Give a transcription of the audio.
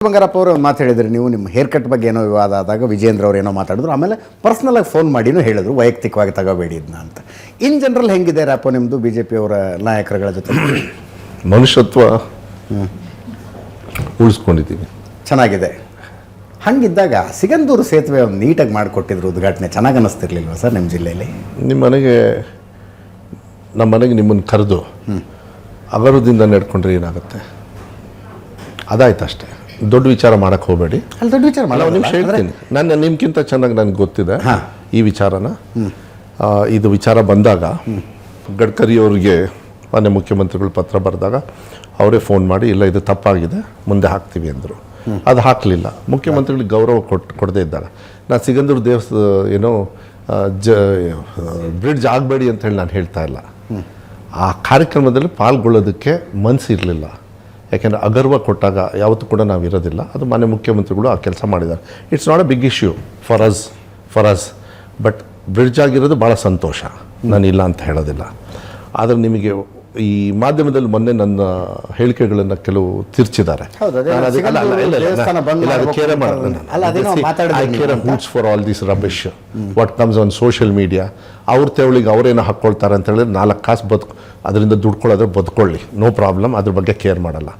ಬಂಗಾರಪ್ಪ ಅವರು ಮಾತು ಹೇಳಿದ್ರಿ, ನೀವು ನಿಮ್ಮ ಹೇರ್ ಕಟ್ ಬಗ್ಗೆ ಏನೋ ವಿವಾದ ಆದಾಗ ವಿಜೇಂದ್ರ ಅವ್ರು ಏನೋ ಮಾತಾಡಿದ್ರು, ಆಮೇಲೆ ಪರ್ಸ್ನಲಾಗಿ ಫೋನ್ ಮಾಡಿನೂ ಹೇಳಿದ್ರು ವೈಯಕ್ತಿಕವಾಗಿ ತಗೋಬೇಡಿ ಇದನ್ನ ಅಂತ. ಇನ್ ಜನರಲ್ ಹೆಂಗಿದೆ ರ್ಯಾಪೋ ನಿಮ್ಮದು ಬಿ ಜೆ ಪಿಯವರ ನಾಯಕರುಗಳ ಜೊತೆ? ಮನುಷ್ಯತ್ವ ಉಳಿಸ್ಕೊಂಡಿದ್ದೀವಿ, ಚೆನ್ನಾಗಿದೆ. ಹಂಗಿದ್ದಾಗ ಸಿಗಂದೂರು ಸೇತುವೆ ಒಂದು ನೀಟಾಗಿ ಮಾಡಿಕೊಟ್ಟಿದ್ರು, ಉದ್ಘಾಟನೆ ಚೆನ್ನಾಗಿ ಅನ್ನಿಸ್ತಿರ್ಲಿಲ್ವ ಸರ್ ನಿಮ್ಮ ಜಿಲ್ಲೆಯಲ್ಲಿ? ನಮ್ಮ ಮನೆಗೆ ನಿಮ್ಮನ್ನು ಕರೆದು ಅಗರದಿಂದ ನಡ್ಕೊಂಡ್ರೆ ಏನಾಗುತ್ತೆ, ಅದಾಯ್ತು ಅಷ್ಟೇ. ದೊಡ್ಡ ವಿಚಾರ ಮಾಡೋಕ್ಕೆ ಹೋಗಬೇಡಿ. ಅಲ್ಲಿ ದೊಡ್ಡ ವಿಚಾರ ಒಂದು ನಿಮಿಷ ಹೇಳ್ತೀನಿ. ನಿಮ್ಗಿಂತ ಚೆನ್ನಾಗಿ ನನಗೆ ಗೊತ್ತಿದೆ ಈ ವಿಚಾರನ. ಇದು ವಿಚಾರ ಬಂದಾಗ ಗಡ್ಕರಿ ಅವ್ರಿಗೆ ಮಾನ್ಯ ಮುಖ್ಯಮಂತ್ರಿಗಳು ಪತ್ರ ಬರೆದಾಗ ಅವರೇ ಫೋನ್ ಮಾಡಿ, ಇಲ್ಲ ಇದು ತಪ್ಪಾಗಿದೆ ಮುಂದೆ ಹಾಕ್ತೀವಿ ಅಂದರು. ಅದು ಹಾಕಲಿಲ್ಲ. ಮುಖ್ಯಮಂತ್ರಿಗಳಿಗೆ ಗೌರವ ಕೊಡದೇ ಇದ್ದಾಗ ನಾನು ಸಿಗಂದೂರು ಏನೋ ಬ್ರಿಡ್ಜ್ ಆಗಬೇಡಿ ಅಂತ ಹೇಳಿ ನಾನು ಹೇಳ್ತಾ ಇಲ್ಲ. ಆ ಕಾರ್ಯಕ್ರಮದಲ್ಲಿ ಪಾಲ್ಗೊಳ್ಳೋದಕ್ಕೆ ಮನಸ್ಸಿರಲಿಲ್ಲ. ಯಾಕೆಂದರೆ ಅಗರ್ವ ಕೊಟ್ಟಾಗ ಯಾವತ್ತೂ ಕೂಡ ನಾವು ಇರೋದಿಲ್ಲ. ಅದು ಮಾನ್ಯ ಮುಖ್ಯಮಂತ್ರಿಗಳು ಆ ಕೆಲಸ ಮಾಡಿದ್ದಾರೆ. It's not a big issue for us but bridge ಆಗಿರೋದು ಭಾಳ ಸಂತೋಷ, ನಾನು ಇಲ್ಲ ಅಂತ ಹೇಳೋದಿಲ್ಲ. ಆದರೆ ನಿಮಗೆ ಈ ಮಾಧ್ಯಮದಲ್ಲಿ ಮೊನ್ನೆ ನನ್ನ ಹೇಳಿಕೆಗಳನ್ನು ಕೆಲವು ತಿರ್ಚಿದ್ದಾರೆ. For all this rubbish what comes on social media. ಅವ್ರ ತೆವಳಿಗೆ ಅವರೇನೋ ಹಾಕ್ಕೊಳ್ತಾರೆ ಅಂತ ಹೇಳಿದ್ರೆ 4 ಕಾಸು ಅದರಿಂದ ದುಡ್ಕೊಳ್ಳೋದ್ರೆ ಬದುಕೊಳ್ಳಿ, ನೋ ಪ್ರಾಬ್ಲಮ್, ಅದ್ರ ಬಗ್ಗೆ ಕೇರ್ ಮಾಡಲ್ಲ.